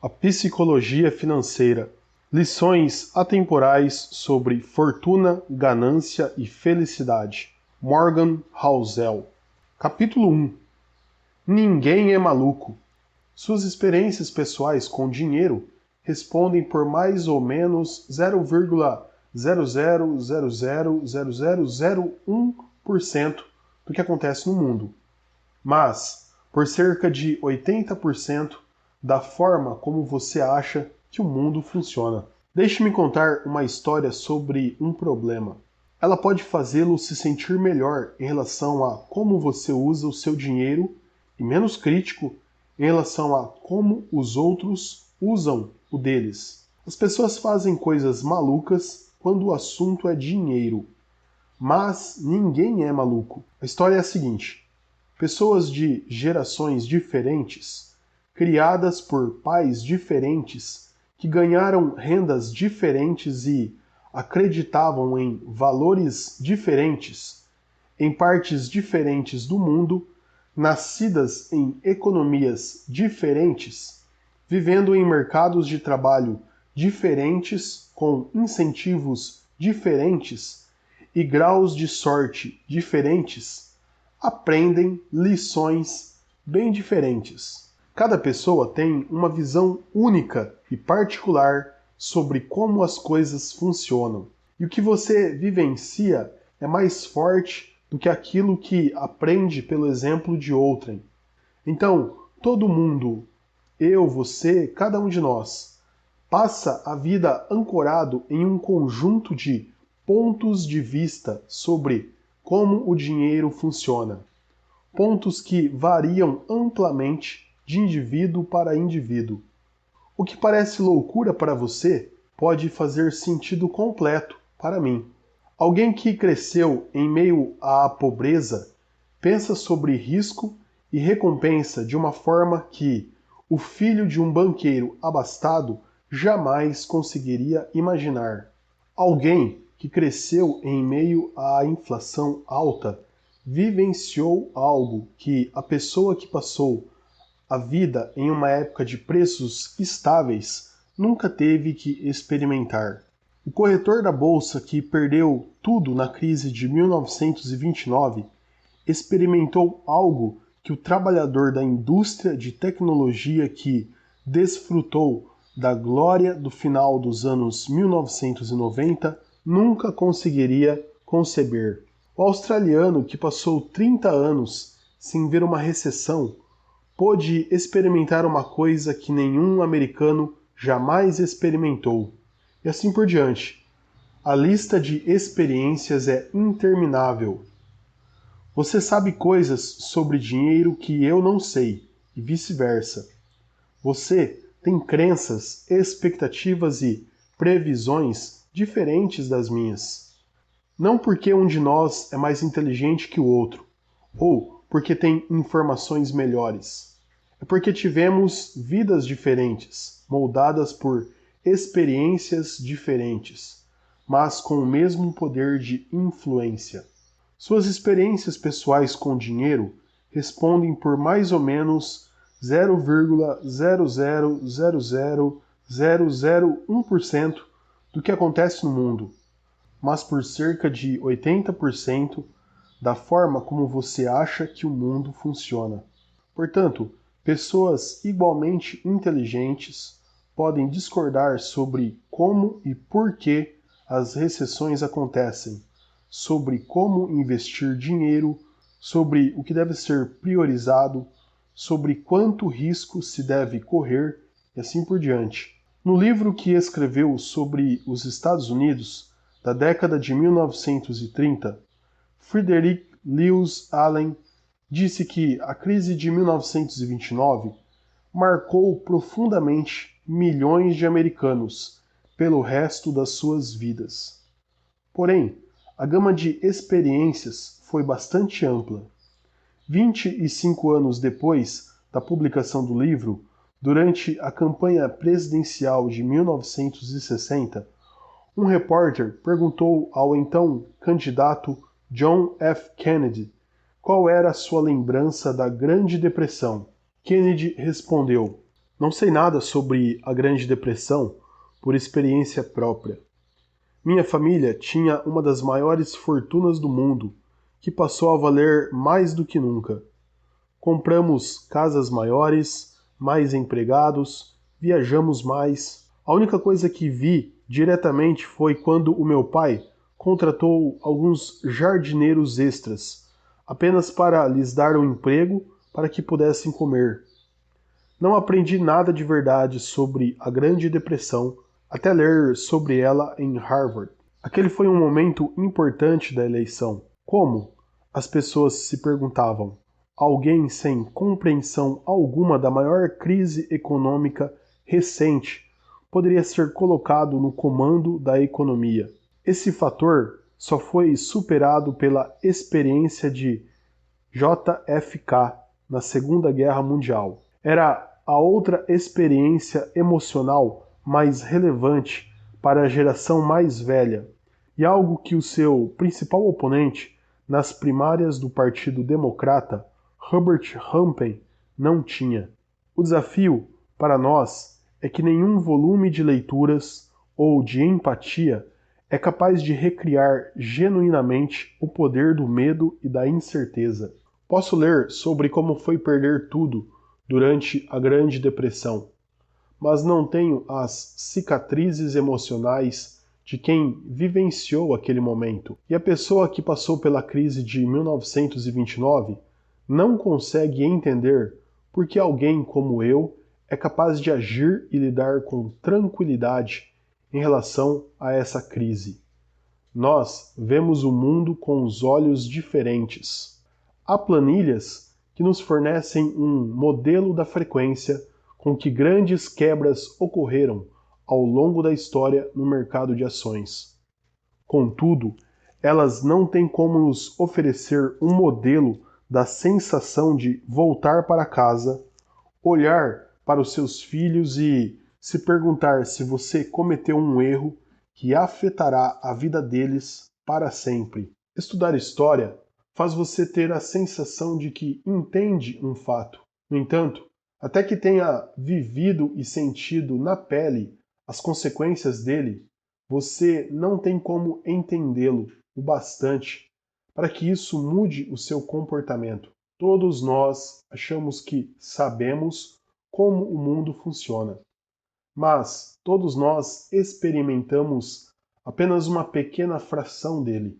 A psicologia financeira. Lições atemporais sobre fortuna, ganância e felicidade. Morgan Housel. Capítulo 1. Ninguém é maluco. Suas experiências pessoais com dinheiro respondem por mais ou menos 0,00000001% do que acontece no mundo, mas por cerca de 80% da forma como você acha que o mundo funciona. Deixe-me contar uma história sobre um problema. Ela pode fazê-lo se sentir melhor em relação a como você usa o seu dinheiro e menos crítico em relação a como os outros usam o deles. As pessoas fazem coisas malucas quando o assunto é dinheiro, mas ninguém é maluco. A história é a seguinte: pessoas de gerações diferentes, criadas por pais diferentes, que ganharam rendas diferentes e acreditavam em valores diferentes, em partes diferentes do mundo, nascidas em economias diferentes, vivendo em mercados de trabalho diferentes, com incentivos diferentes e graus de sorte diferentes, aprendem lições bem diferentes. Cada pessoa tem uma visão única e particular sobre como as coisas funcionam. E o que você vivencia é mais forte do que aquilo que aprende pelo exemplo de outrem. Então, todo mundo, eu, você, cada um de nós, passa a vida ancorado em um conjunto de pontos de vista sobre como o dinheiro funciona. Pontos que variam amplamente de indivíduo para indivíduo. O que parece loucura para você pode fazer sentido completo para mim. Alguém que cresceu em meio à pobreza pensa sobre risco e recompensa de uma forma que o filho de um banqueiro abastado jamais conseguiria imaginar. Alguém que cresceu em meio à inflação alta vivenciou algo que a pessoa que passou a vida em uma época de preços estáveis nunca teve que experimentar. O corretor da bolsa que perdeu tudo na crise de 1929 experimentou algo que o trabalhador da indústria de tecnologia que desfrutou da glória do final dos anos 1990 nunca conseguiria conceber. O australiano que passou 30 anos sem ver uma recessão pôde experimentar uma coisa que nenhum americano jamais experimentou. E assim por diante. A lista de experiências é interminável. Você sabe coisas sobre dinheiro que eu não sei, e vice-versa. Você tem crenças, expectativas e previsões diferentes das minhas. Não porque um de nós é mais inteligente que o outro, ou porque tem informações melhores. É porque tivemos vidas diferentes, moldadas por experiências diferentes, mas com o mesmo poder de influência. Suas experiências pessoais com dinheiro respondem por mais ou menos 0,0000001% do que acontece no mundo, mas por cerca de 80% da forma como você acha que o mundo funciona. Portanto, pessoas igualmente inteligentes podem discordar sobre como e por que as recessões acontecem, sobre como investir dinheiro, sobre o que deve ser priorizado, sobre quanto risco se deve correr e assim por diante. No livro que escreveu sobre os Estados Unidos, da década de 1930, Frederick Lewis Allen disse que a crise de 1929 marcou profundamente milhões de americanos pelo resto das suas vidas. Porém, a gama de experiências foi bastante ampla. 25 anos depois da publicação do livro, durante a campanha presidencial de 1960, um repórter perguntou ao então candidato John F. Kennedy qual era a sua lembrança da Grande Depressão. Kennedy respondeu: Não sei nada sobre a Grande Depressão por experiência própria. Minha família tinha uma das maiores fortunas do mundo, que passou a valer mais do que nunca. Compramos casas maiores, mais empregados, viajamos mais. A única coisa que vi diretamente foi quando o meu pai contratou alguns jardineiros extras, apenas para lhes dar um emprego para que pudessem comer. Não aprendi nada de verdade sobre a Grande Depressão até ler sobre ela em Harvard. Aquele foi um momento importante da eleição. Como? As pessoas se perguntavam. Alguém sem compreensão alguma da maior crise econômica recente poderia ser colocado no comando da economia. Esse fator só foi superado pela experiência de JFK na Segunda Guerra Mundial. Era a outra experiência emocional mais relevante para a geração mais velha e algo que o seu principal oponente nas primárias do Partido Democrata, Hubert Humphrey, não tinha. O desafio para nós é que nenhum volume de leituras ou de empatia é capaz de recriar genuinamente o poder do medo e da incerteza. Posso ler sobre como foi perder tudo durante a Grande Depressão, mas não tenho as cicatrizes emocionais de quem vivenciou aquele momento. E a pessoa que passou pela crise de 1929 não consegue entender por que alguém como eu é capaz de agir e lidar com tranquilidade em relação a essa crise. Nós vemos o mundo com os olhos diferentes. Há planilhas que nos fornecem um modelo da frequência com que grandes quebras ocorreram ao longo da história no mercado de ações. Contudo, elas não têm como nos oferecer um modelo da sensação de voltar para casa, olhar para os seus filhos e se perguntar se você cometeu um erro que afetará a vida deles para sempre. Estudar história faz você ter a sensação de que entende um fato. No entanto, até que tenha vivido e sentido na pele as consequências dele, você não tem como entendê-lo o bastante para que isso mude o seu comportamento. Todos nós achamos que sabemos como o mundo funciona, mas todos nós experimentamos apenas uma pequena fração dele.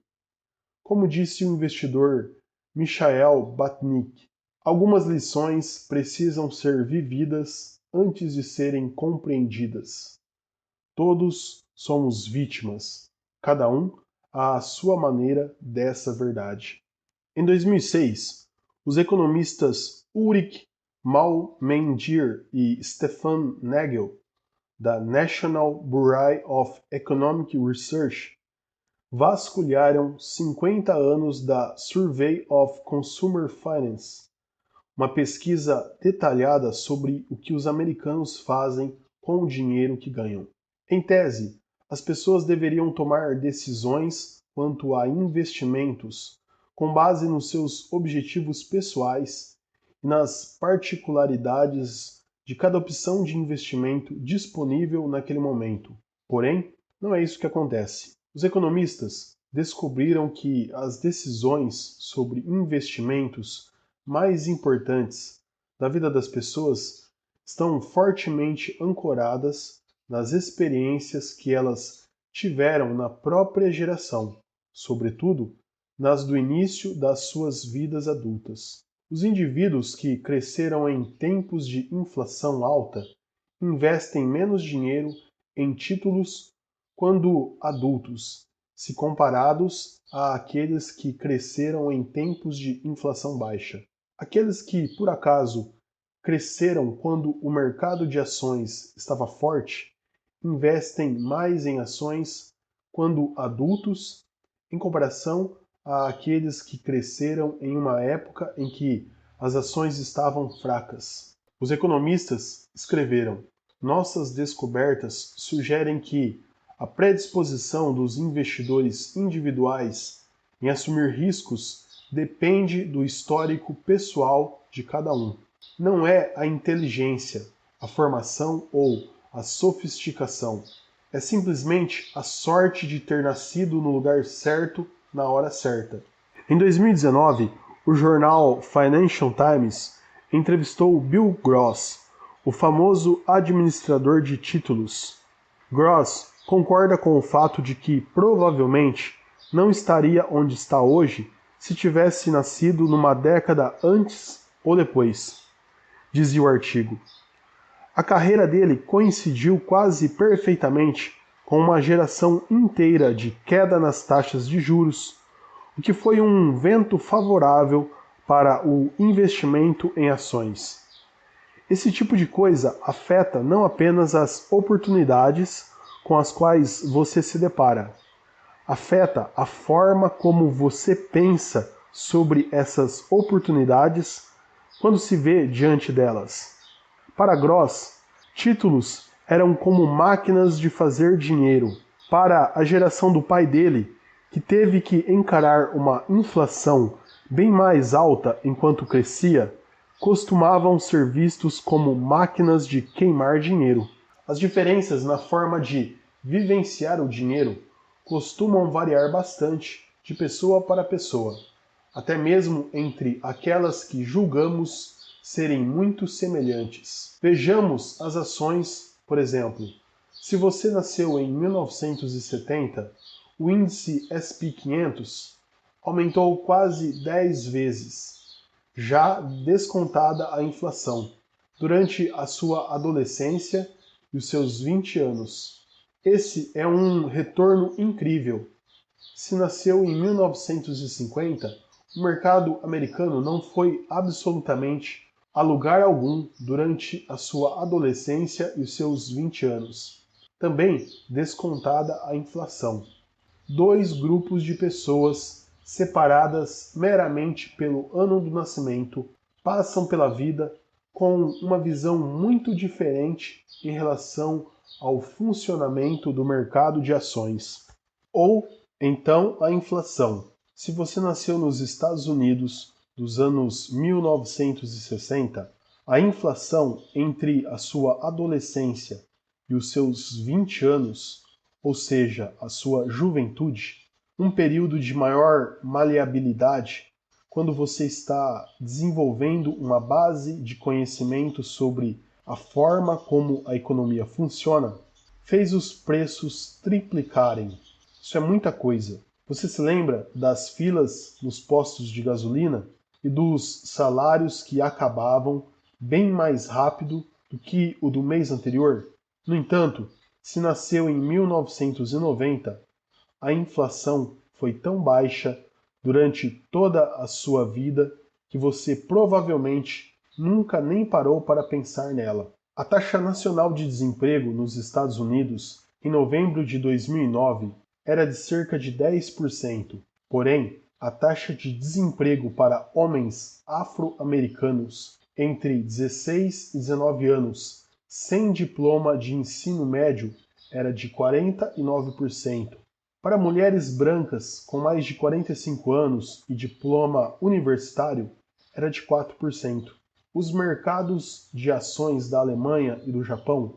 Como disse o investidor Michael Batnick, algumas lições precisam ser vividas antes de serem compreendidas. Todos somos vítimas, cada um à sua maneira dessa verdade. Em 2006, os economistas Ulrich Malmendier e Stefan Nagel, da National Bureau of Economic Research, vasculharam 50 anos da Survey of Consumer Finance, uma pesquisa detalhada sobre o que os americanos fazem com o dinheiro que ganham. Em tese, as pessoas deveriam tomar decisões quanto a investimentos com base nos seus objetivos pessoais e nas particularidades de cada opção de investimento disponível naquele momento. Porém, não é isso que acontece. Os economistas descobriram que as decisões sobre investimentos mais importantes da vida das pessoas estão fortemente ancoradas nas experiências que elas tiveram na própria geração, sobretudo nas do início das suas vidas adultas. Os indivíduos que cresceram em tempos de inflação alta investem menos dinheiro em títulos quando adultos, se comparados àqueles que cresceram em tempos de inflação baixa. Aqueles que, por acaso, cresceram quando o mercado de ações estava forte, investem mais em ações quando adultos, em comparação àqueles que cresceram em uma época em que as ações estavam fracas. Os economistas escreveram: nossas descobertas sugerem que a predisposição dos investidores individuais em assumir riscos depende do histórico pessoal de cada um. Não é a inteligência, a formação ou a sofisticação. É simplesmente a sorte de ter nascido no lugar certo, na hora certa. Em 2019, o jornal Financial Times entrevistou Bill Gross, o famoso administrador de títulos. Gross concorda com o fato de que, provavelmente, não estaria onde está hoje se tivesse nascido numa década antes ou depois, dizia o artigo. A carreira dele coincidiu quase perfeitamente com uma geração inteira de queda nas taxas de juros, o que foi um vento favorável para o investimento em ações. Esse tipo de coisa afeta não apenas as oportunidades com as quais você se depara, afeta a forma como você pensa sobre essas oportunidades quando se vê diante delas. Para Gross, títulos eram como máquinas de fazer dinheiro. Para a geração do pai dele, que teve que encarar uma inflação bem mais alta enquanto crescia, costumavam ser vistos como máquinas de queimar dinheiro. As diferenças na forma de vivenciar o dinheiro costumam variar bastante de pessoa para pessoa, até mesmo entre aquelas que julgamos serem muito semelhantes. Vejamos as ações, por exemplo. Se você nasceu em 1970, o índice S&P 500 aumentou quase 10 vezes, já descontada a inflação, durante a sua adolescência e os seus 20 anos. Esse é um retorno incrível. Se nasceu em 1950, o mercado americano não foi absolutamente a lugar algum durante a sua adolescência e os seus 20 anos. Também descontada a inflação. Dois grupos de pessoas separadas meramente pelo ano do nascimento passam pela vida com uma visão muito diferente em relação ao funcionamento do mercado de ações. Ou então a inflação. Se você nasceu nos Estados Unidos dos anos 1960, a inflação entre a sua adolescência e os seus 20 anos, ou seja, a sua juventude, um período de maior maleabilidade, quando você está desenvolvendo uma base de conhecimento sobre a forma como a economia funciona, fez os preços triplicarem. Isso é muita coisa. Você se lembra das filas nos postos de gasolina e dos salários que acabavam bem mais rápido do que o do mês anterior? No entanto, se nasceu em 1990, a inflação foi tão baixa durante toda a sua vida que você provavelmente nunca nem parou para pensar nela. A taxa nacional de desemprego nos Estados Unidos, em novembro de 2009, era de cerca de 10%. Porém, a taxa de desemprego para homens afro-americanos entre 16 e 19 anos, sem diploma de ensino médio, era de 49%. Para mulheres brancas com mais de 45 anos e diploma universitário, era de 4%. Os mercados de ações da Alemanha e do Japão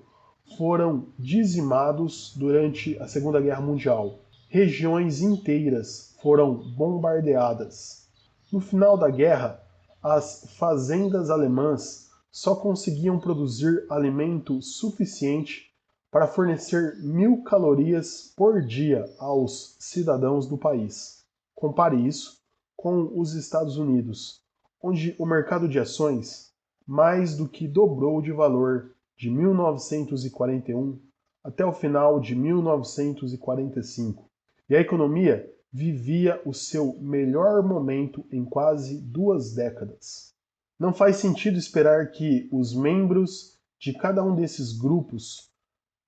foram dizimados durante a Segunda Guerra Mundial. Regiões inteiras foram bombardeadas. No final da guerra, as fazendas alemãs só conseguiam produzir alimento suficiente para fornecer 1.000 calorias por dia aos cidadãos do país. Compare isso com os Estados Unidos, onde o mercado de ações mais do que dobrou de valor de 1941 até o final de 1945. E a economia vivia o seu melhor momento em quase 2 décadas. Não faz sentido esperar que os membros de cada um desses grupos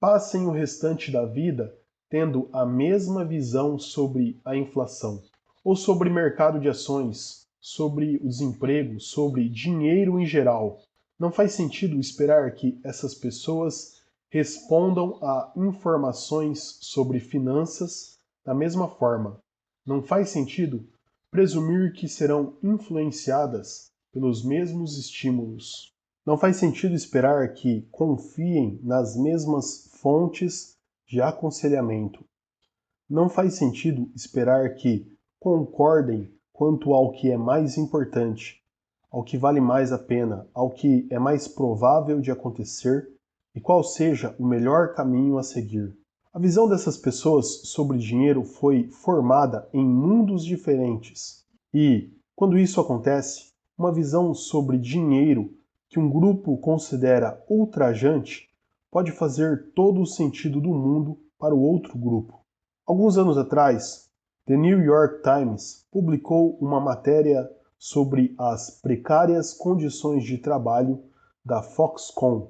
passem o restante da vida tendo a mesma visão sobre a inflação, ou sobre mercado de ações, sobre o desemprego, sobre dinheiro em geral. Não faz sentido esperar que essas pessoas respondam a informações sobre finanças da mesma forma. Não faz sentido presumir que serão influenciadas pelos mesmos estímulos. Não faz sentido esperar que confiem nas mesmas fontes de aconselhamento. Não faz sentido esperar que concordem quanto ao que é mais importante, ao que vale mais a pena, ao que é mais provável de acontecer e qual seja o melhor caminho a seguir. A visão dessas pessoas sobre dinheiro foi formada em mundos diferentes e, quando isso acontece, uma visão sobre dinheiro que um grupo considera ultrajante pode fazer todo o sentido do mundo para o outro grupo. Alguns anos atrás, The New York Times publicou uma matéria sobre as precárias condições de trabalho da Foxconn,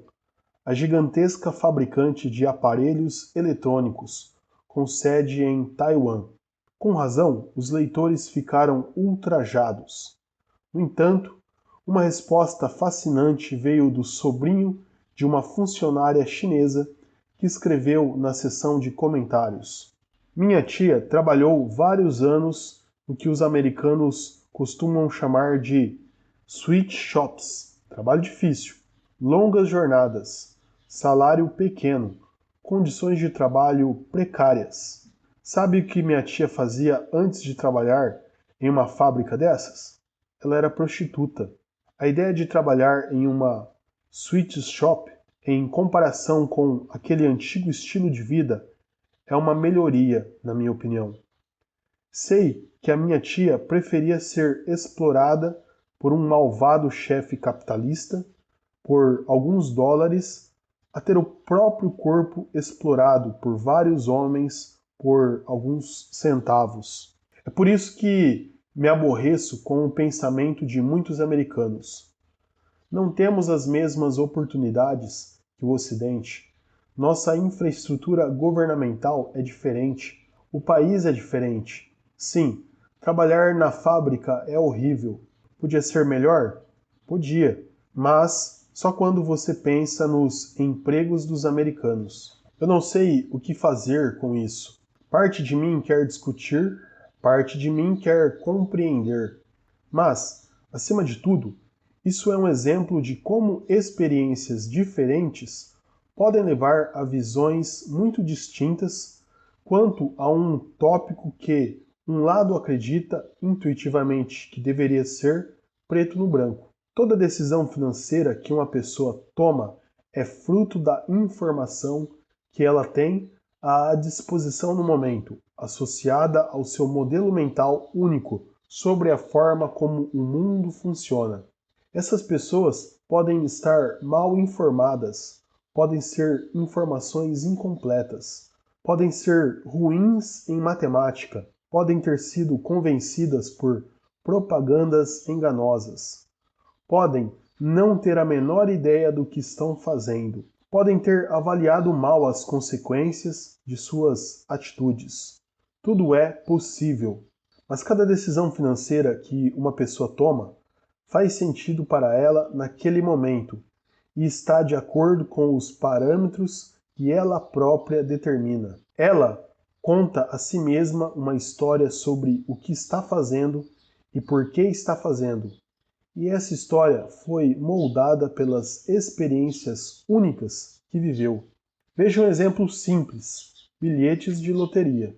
a gigantesca fabricante de aparelhos eletrônicos, com sede em Taiwan. Com razão, os leitores ficaram ultrajados. No entanto, uma resposta fascinante veio do sobrinho de uma funcionária chinesa que escreveu na seção de comentários: Minha tia trabalhou vários anos no que os americanos costumam chamar de sweatshops, trabalho difícil, longas jornadas, salário pequeno, condições de trabalho precárias. Sabe o que minha tia fazia antes de trabalhar em uma fábrica dessas? Ela era prostituta. A ideia de trabalhar em uma sweatshop, em comparação com aquele antigo estilo de vida, é uma melhoria, na minha opinião. Sei que a minha tia preferia ser explorada por um malvado chefe capitalista por alguns dólares a ter o próprio corpo explorado por vários homens por alguns centavos. É por isso que me aborreço com o pensamento de muitos americanos. Não temos as mesmas oportunidades que o Ocidente. Nossa infraestrutura governamental é diferente. O país é diferente. Sim, trabalhar na fábrica é horrível. Podia ser melhor? Podia, mas só quando você pensa nos empregos dos americanos. Eu não sei o que fazer com isso. Parte de mim quer discutir, parte de mim quer compreender. Mas, acima de tudo, isso é um exemplo de como experiências diferentes podem levar a visões muito distintas quanto a um tópico que um lado acredita intuitivamente que deveria ser preto no branco. Toda decisão financeira que uma pessoa toma é fruto da informação que ela tem à disposição no momento, associada ao seu modelo mental único sobre a forma como o mundo funciona. Essas pessoas podem estar mal informadas, podem ser informações incompletas, podem ser ruins em matemática, podem ter sido convencidas por propagandas enganosas, podem não ter a menor ideia do que estão fazendo, podem ter avaliado mal as consequências de suas atitudes. Tudo é possível, mas cada decisão financeira que uma pessoa toma faz sentido para ela naquele momento e está de acordo com os parâmetros que ela própria determina. Ela conta a si mesma uma história sobre o que está fazendo e por que está fazendo. E essa história foi moldada pelas experiências únicas que viveu. Veja um exemplo simples: bilhetes de loteria.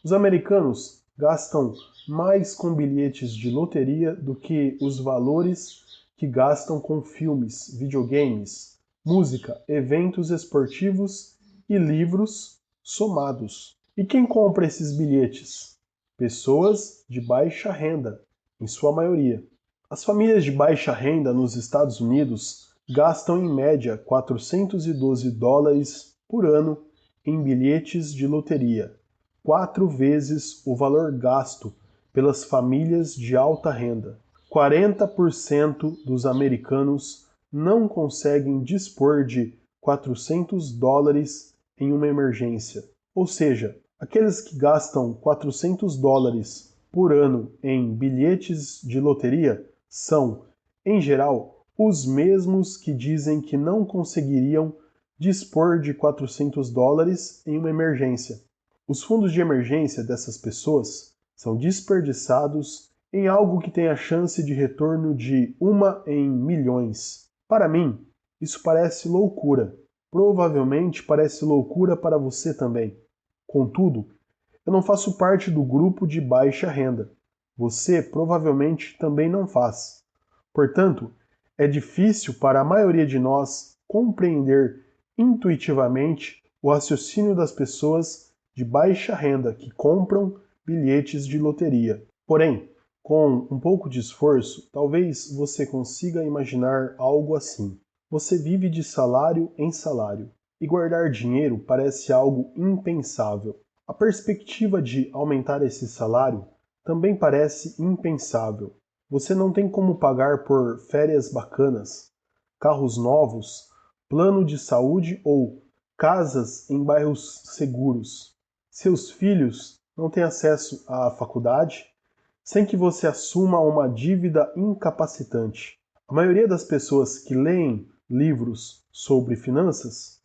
Os americanos gastam mais com bilhetes de loteria do que os valores que gastam com filmes, videogames, música, eventos esportivos e livros somados. E quem compra esses bilhetes? Pessoas de baixa renda, em sua maioria. As famílias de baixa renda nos Estados Unidos gastam em média 412 dólares por ano em bilhetes de loteria, 4 vezes o valor gasto pelas famílias de alta renda. 40% dos americanos não conseguem dispor de 400 dólares em uma emergência. Ou seja, aqueles que gastam 400 dólares por ano em bilhetes de loteria são, em geral, os mesmos que dizem que não conseguiriam dispor de 400 dólares em uma emergência. Os fundos de emergência dessas pessoas são desperdiçados em algo que tem a chance de retorno de 1 em milhões. Para mim, isso parece loucura. Provavelmente parece loucura para você também. Contudo, eu não faço parte do grupo de baixa renda. Você provavelmente também não faz. Portanto, é difícil para a maioria de nós compreender intuitivamente o raciocínio das pessoas de baixa renda que compram bilhetes de loteria. Porém, com um pouco de esforço, talvez você consiga imaginar algo assim. Você vive de salário em salário, e guardar dinheiro parece algo impensável. A perspectiva de aumentar esse salário também parece impensável. Você não tem como pagar por férias bacanas, carros novos, plano de saúde ou casas em bairros seguros. Seus filhos não têm acesso à faculdade sem que você assuma uma dívida incapacitante. A maioria das pessoas que leem livros sobre finanças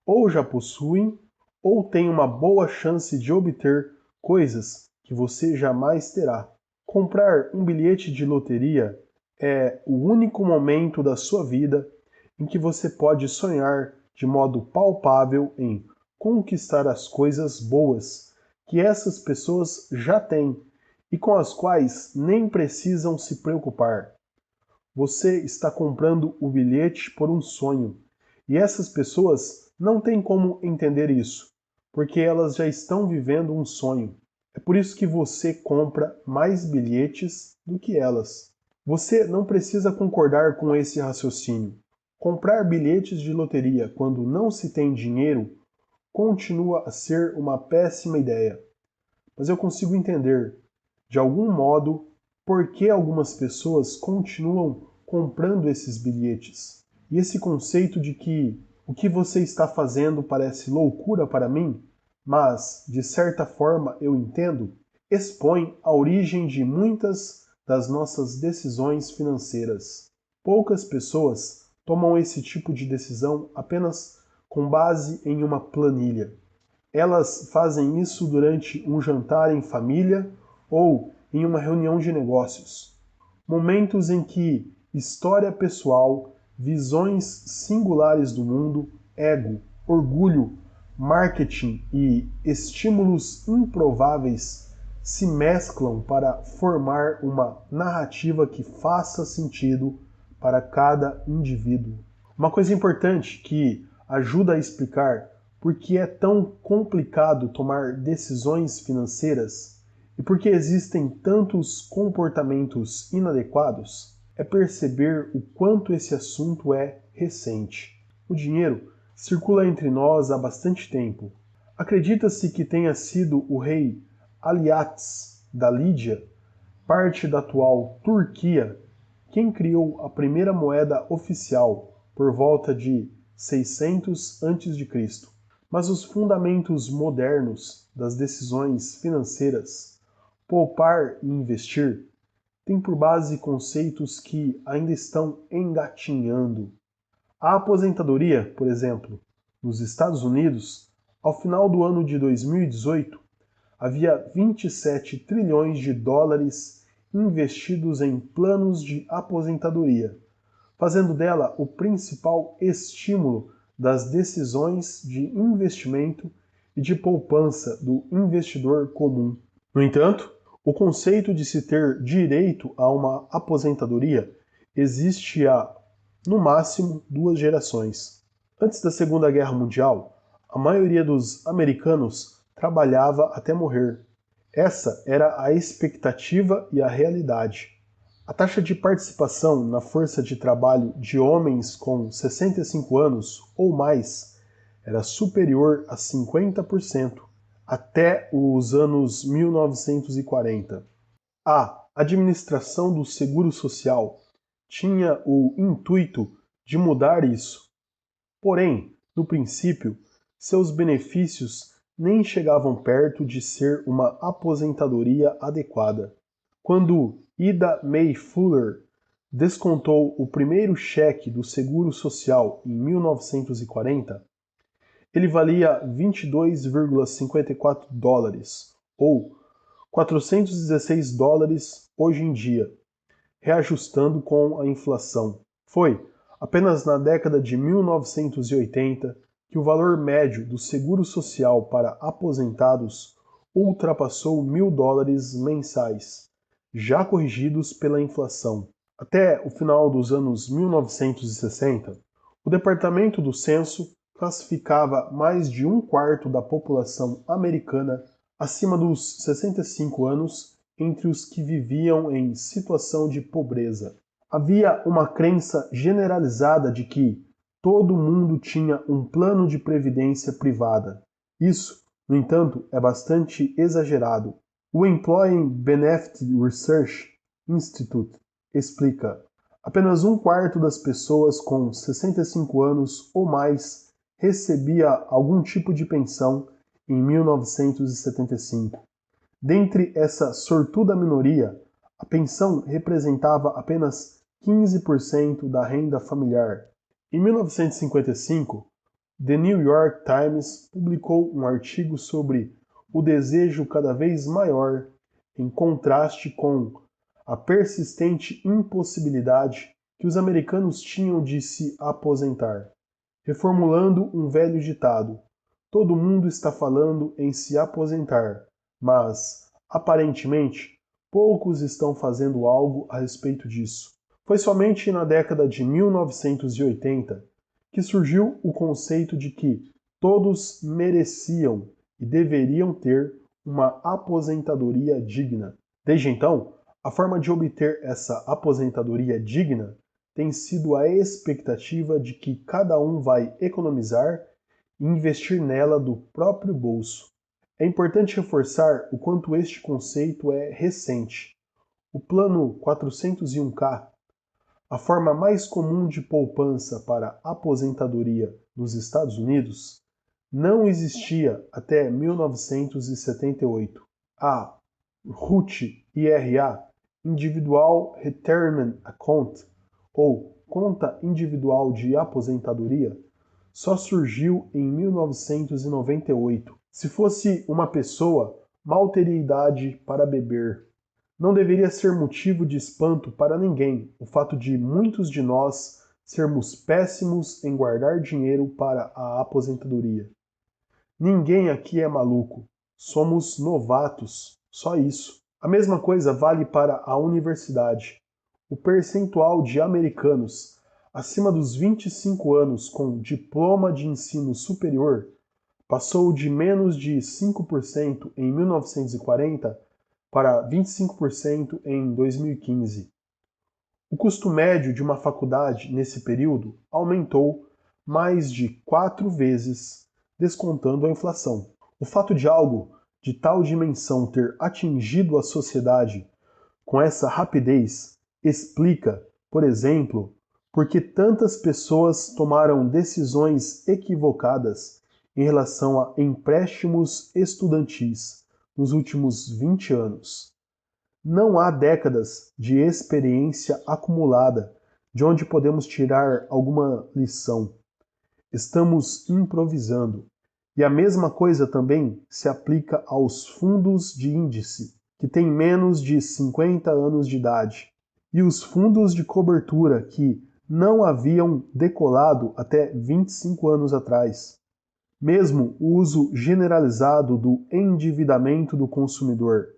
ou já possuem ou têm uma boa chance de obter coisas que você jamais terá. Comprar um bilhete de loteria é o único momento da sua vida em que você pode sonhar de modo palpável em conquistar as coisas boas que essas pessoas já têm e com as quais nem precisam se preocupar. Você está comprando o bilhete por um sonho, e essas pessoas não têm como entender isso, porque elas já estão vivendo um sonho. É por isso que você compra mais bilhetes do que elas. Você não precisa concordar com esse raciocínio. Comprar bilhetes de loteria quando não se tem dinheiro continua a ser uma péssima ideia. Mas eu consigo entender, de algum modo, por que algumas pessoas continuam comprando esses bilhetes. E esse conceito de que o que você está fazendo parece loucura para mim, mas, de certa forma, eu entendo, expõe a origem de muitas das nossas decisões financeiras. Poucas pessoas tomam esse tipo de decisão apenas com base em uma planilha. Elas fazem isso durante um jantar em família ou em uma reunião de negócios. Momentos em que história pessoal, visões singulares do mundo, ego, orgulho, marketing e estímulos improváveis se mesclam para formar uma narrativa que faça sentido para cada indivíduo. Uma coisa importante que ajuda a explicar por que é tão complicado tomar decisões financeiras e por que existem tantos comportamentos inadequados é perceber o quanto esse assunto é recente. O dinheiro circula entre nós há bastante tempo. Acredita-se que tenha sido o rei Aliates da Lídia, parte da atual Turquia, quem criou a primeira moeda oficial por volta de 600 a.C. Mas os fundamentos modernos das decisões financeiras, poupar e investir, têm por base conceitos que ainda estão engatinhando. A aposentadoria, por exemplo, nos Estados Unidos, ao final do ano de 2018, havia 27 trilhões de dólares investidos em planos de aposentadoria, fazendo dela o principal estímulo das decisões de investimento e de poupança do investidor comum. No entanto, o conceito de se ter direito a uma aposentadoria existe há, no máximo, 2 gerações. Antes da Segunda Guerra Mundial, a maioria dos americanos trabalhava até morrer. Essa era a expectativa e a realidade. A taxa de participação na força de trabalho de homens com 65 anos ou mais era superior a 50% até os anos 1940. A administração do Seguro Social tinha o intuito de mudar isso. Porém, no princípio, seus benefícios nem chegavam perto de ser uma aposentadoria adequada. Quando Ida May Fuller descontou o primeiro cheque do Seguro Social em 1940, ele valia 22,54 dólares, ou 416 dólares hoje em dia, reajustando com a inflação. Foi Apenas na década de 1980 que o valor médio do seguro social para aposentados ultrapassou US$ 1.000 mensais, já corrigidos pela inflação. Até o final dos anos 1960, o Departamento do Censo classificava mais de um quarto da população americana acima dos 65 anos entre os que viviam em situação de pobreza. Havia uma crença generalizada de que todo mundo tinha um plano de previdência privada. Isso, no entanto, é bastante exagerado. O Employee Benefit Research Institute explica: apenas um quarto das pessoas com 65 anos ou mais recebia algum tipo de pensão em 1975. Dentre essa sortuda minoria, a pensão representava apenas 15% da renda familiar. Em 1955, The New York Times publicou um artigo sobre o desejo cada vez maior, em contraste com a persistente impossibilidade que os americanos tinham de se aposentar, reformulando um velho ditado: todo mundo está falando em se aposentar, mas, aparentemente, poucos estão fazendo algo a respeito disso. Foi somente na década de 1980 que surgiu o conceito de que todos mereciam e deveriam ter uma aposentadoria digna. Desde então, a forma de obter essa aposentadoria digna tem sido a expectativa de que cada um vai economizar e investir nela do próprio bolso. É importante reforçar o quanto este conceito é recente. O Plano 401k, a forma mais comum de poupança para aposentadoria nos Estados Unidos, não existia até 1978. A RUT-IRA, Individual Retirement Account, ou Conta Individual de Aposentadoria, só surgiu em 1998. Se fosse uma pessoa, mal teria idade para beber. Não deveria ser motivo de espanto para ninguém o fato de muitos de nós sermos péssimos em guardar dinheiro para a aposentadoria. Ninguém aqui é maluco. Somos novatos, só isso. A mesma coisa vale para a universidade. O percentual de americanos acima dos 25 anos com diploma de ensino superior passou de menos de 5% em 1940 para 25% em 2015. O custo médio de uma faculdade nesse período aumentou mais de 4 vezes, descontando a inflação. O fato de algo de tal dimensão ter atingido a sociedade com essa rapidez explica, por exemplo, por que tantas pessoas tomaram decisões equivocadas em relação a empréstimos estudantis nos últimos 20 anos. Não há décadas de experiência acumulada de onde podemos tirar alguma lição. Estamos improvisando. E a mesma coisa também se aplica aos fundos de índice, que têm menos de 50 anos de idade, e os fundos de cobertura que não haviam decolado até 25 anos atrás. Mesmo o uso generalizado do endividamento do consumidor,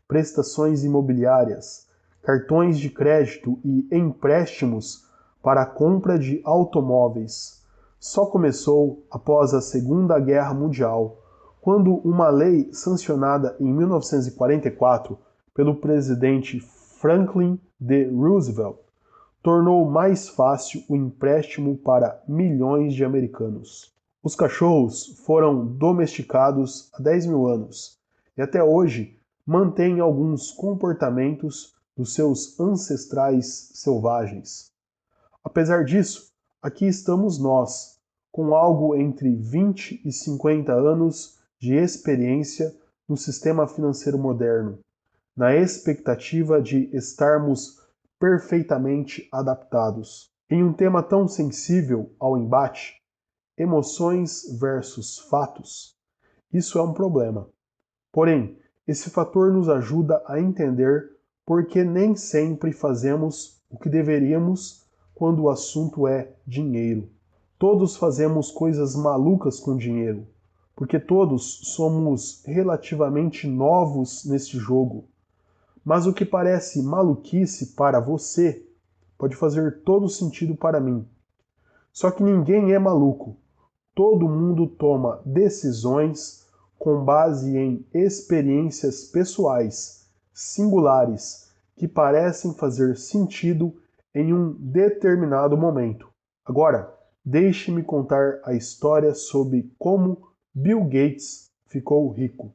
prestações imobiliárias, cartões de crédito e empréstimos para a compra de automóveis só começou após a Segunda Guerra Mundial, quando uma lei sancionada em 1944 pelo presidente Franklin D. Roosevelt tornou mais fácil o empréstimo para milhões de americanos. Os cachorros foram domesticados há 10 mil anos e até hoje mantêm alguns comportamentos dos seus ancestrais selvagens. Apesar disso, aqui estamos nós, com algo entre 20 e 50 anos de experiência no sistema financeiro moderno, na expectativa de estarmos perfeitamente adaptados. Em um tema tão sensível ao embate, emoções versus fatos, isso é um problema. Porém, esse fator nos ajuda a entender por que nem sempre fazemos o que deveríamos quando o assunto é dinheiro. Todos fazemos coisas malucas com dinheiro, porque todos somos relativamente novos neste jogo. Mas o que parece maluquice para você pode fazer todo sentido para mim. Só que ninguém é maluco. Todo mundo toma decisões com base em experiências pessoais, singulares, que parecem fazer sentido em um determinado momento. Agora, deixe-me contar a história sobre como Bill Gates ficou rico.